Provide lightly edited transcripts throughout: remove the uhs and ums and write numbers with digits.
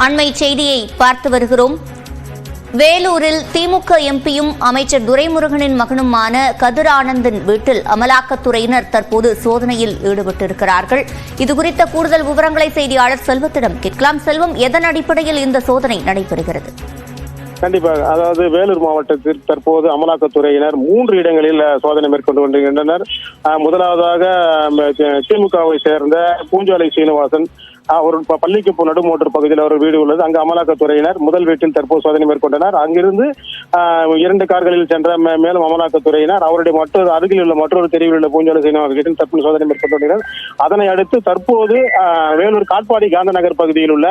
அண்மை செய்தியை பார்த்து வருகிறோம். வேலூரில் திமுக எம்பியும் அமைச்சர் துரைமுருகனின் மகனுமான கதிர் ஆனந்தின் வீட்டில் அமலாக்கத்துறையினர் தற்போது சோதனையில் ஈடுபட்டிருக்கிறார்கள். இதுகுறித்த கூடுதல் விவரங்களை செய்தியாளர் செல்வத்திடம் கேட்கலாம். செல்வம், எதன் அடிப்படையில் இந்த சோதனை நடைபெறுகிறது? கண்டிப்பாக. அதாவது வேலூர் மாவட்டத்தில் தற்போது அமலாக்கத்துறையினர் 3 இடங்களில் சோதனை மேற்கொண்டு வருகின்றனர். முதலாவதாக திமுகவை சேர்ந்த பூஞ்சாலை சீனிவாசன் ஒரு பள்ளிக்கு நடுமோட்டர் பகுதியில் ஒரு வீடு உள்ளது. அங்கு அமலாக்கத்துறையினர் முதல் வீட்டில் தற்போது சோதனை மேற்கொண்டனர். அங்கிருந்து 2 கார்களில் சென்ற மேலும் அமலாக்கத்துறையினர் அவருடைய அருகில் உள்ள மற்றொரு தெருவில் உள்ள பூஞ்சாலை சீனிவாசன் தற்போது சோதனை மேற்கொண்டுள்ளனர். அதனை அடுத்து தற்போது வேலூர் காட்பாடி காந்தநகர் பகுதியில் உள்ள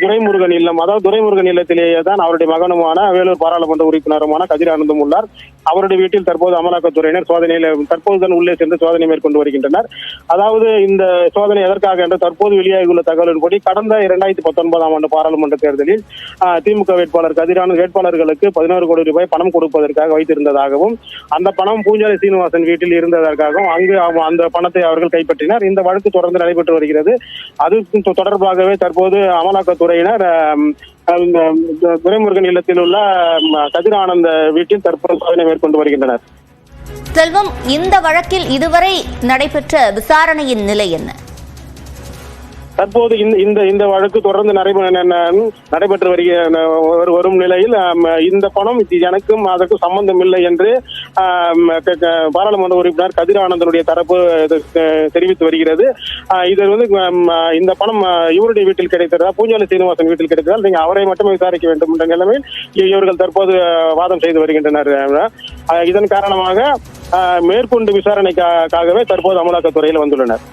துரைமுருகன் இல்லம், அதாவது துரைமுருகன் இல்லத்திலேயே தான் அவருடைய மகனுமான வேலூர் பாராளுமன்ற உறுப்பினருமான கதிர் ஆனந்தும் உள்ளார். அவருடைய வீட்டில் தற்போது அமலாக்கத்துறையினர் சோதனையில் தற்போதுதான் உள்ளே சென்று சோதனை மேற்கொண்டு வருகின்றனர். அதாவது இந்த சோதனை எதற்காக என்று தற்போது வெளியாகியுள்ள தகவலின்படி கடந்த 2019ஆம் ஆண்டு பாராளுமன்ற தேர்தலில் திமுக வேட்பாளர் கதிர் ஆனந்த் வேட்பாளர்களுக்கு 11 கோடி ரூபாய் பணம் கொடுப்பதற்காக வைத்திருந்ததாகவும் அந்த பணம் பூஞ்சாலை சீனிவாசன் வீட்டில் இருந்ததற்காகவும் அங்கு அந்த பணத்தை அவர்கள் கைப்பற்றினர். இந்த வழக்கு தொடர்ந்து நடைபெற்று வருகிறது. அது தொடர்பாகவே தற்போது அமலாக்கத்துறையினர் துரைமுருகன் இல்லத்தில் உள்ள கதிர் ஆனந்த வீட்டில் தற்போது சோதனை மேற்கொண்டு வருகின்றனர். செல்வம், இந்த வழக்கில் இதுவரை நடைபெற்ற விசாரணையின் நிலை என்ன? தற்போது இந்த வழக்கு தொடர்ந்து நடைபெற்று வரும் நிலையில் இந்த பணம் எனக்கும் அதற்கும் சம்பந்தம் இல்லை என்று பாராளுமன்ற உறுப்பினர் கதிர் ஆனந்தனுடைய தரப்பு தெரிவித்து வருகிறது. இது இந்த பணம் இவருடைய வீட்டில் கிடைத்ததா, பூஞ்சாலை சீனிவாசன் வீட்டில் கிடைத்ததால் நீங்க அவரை மட்டுமே விசாரிக்க வேண்டும் என்ற நிலைமையில் இவர்கள் தற்போது வாதம் செய்து வருகின்றனர். இதன் காரணமாக மேற்கொண்டு விசாரணைக்காகவே தற்போது அமலாக்கத்துறையில் வந்துள்ளனர்.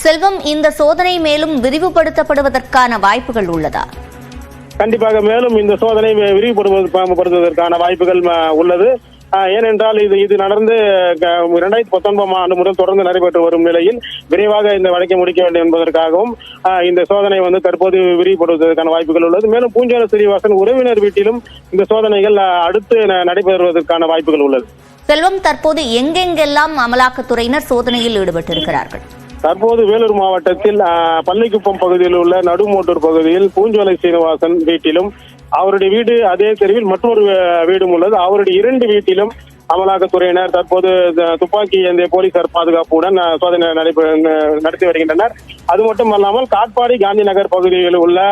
செல்வம், இந்த சோதனை மேலும் விரிவுபடுத்தப்படுவதற்கான வாய்ப்புகள் உள்ளதா? கண்டிப்பாக மேலும் இந்த சோதனை விரிவுபடுத்துவதற்கான வாய்ப்புகள் உள்ளது. ஏனென்றால் இது நடந்து 2019ஆம் ஆண்டு முதல் தொடர்ந்து நடைபெற்று வரும் நிலையில் விரைவாக இந்த வழக்கை முடிக்க வேண்டும் என்பதற்காகவும் இந்த சோதனை தற்போது விரிவுபடுவதற்கான வாய்ப்புகள் உள்ளது. மேலும் பூஞ்சாலை சீனிவாசன் உறவினர் வீட்டிலும் இந்த சோதனைகள் அடுத்து நடைபெறுவதற்கான வாய்ப்புகள் உள்ளது. செல்வம், தற்போது எங்கெங்கெல்லாம் அமலாக்கத்துறையினர் சோதனையில் ஈடுபட்டிருக்கிறார்கள்? தற்போது வேலூர் மாவட்டத்தில் பள்ளிக்குப்பம் பகுதியில் உள்ள நடுமோட்டூர் பகுதியில் பூஞ்சாலை சீனிவாசன் வீட்டிலும் அவருடைய வீடு அதே தெருவில் மற்றொரு வீடும் உள்ளது. அவருடைய 2 வீட்டிலும் அமலாக்கத்துறையினர் தற்போது துப்பாக்கி ஏந்திய போலீசார் பாதுகாப்புடன் சோதனை நடத்தி வருகின்றனர். அது மட்டுமல்லாமல் காட்பாடி காந்தி நகர் பகுதியில் உள்ள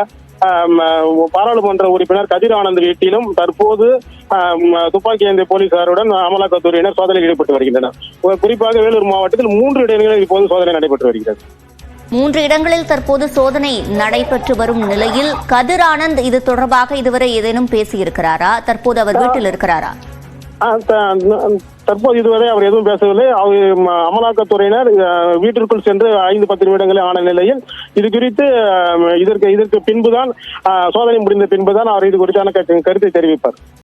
பாராளுமன்ற உறுப்பினர் கதிர் ஆனந்த் வீட்டிலும் தற்போது துப்பாக்கி ஏந்திய போலீசாருடன் அமலாக்கத்துறையினர் சோதனையில் ஈடுபட்டு வருகின்றனர். குறிப்பாக வேலூர் மாவட்டத்தில் 3 இடங்களில் இப்போது சோதனை நடைபெற்று வருகிறது. 3 இடங்களில் தற்போது சோதனை நடைபெற்று வரும் நிலையில் கதிர் ஆனந்த் இது தொடர்பாக இதுவரை ஏதேனும் பேசியிருக்கிறாரா? தற்போது அவர் வீட்டில் இருக்கிறாரா? தற்போது இதுவரை அவர் எதுவும் பேசவில்லை. அமலாக்கத்துறையினர் வீட்டிற்குள் சென்று 5-10 நிமிடங்களே ஆன நிலையில் இது குறித்து இதற்கு பின்புதான் சோதனை முடிந்த பின்புதான் அவர் இது குறித்தான கருத்தை தெரிவிப்பார்.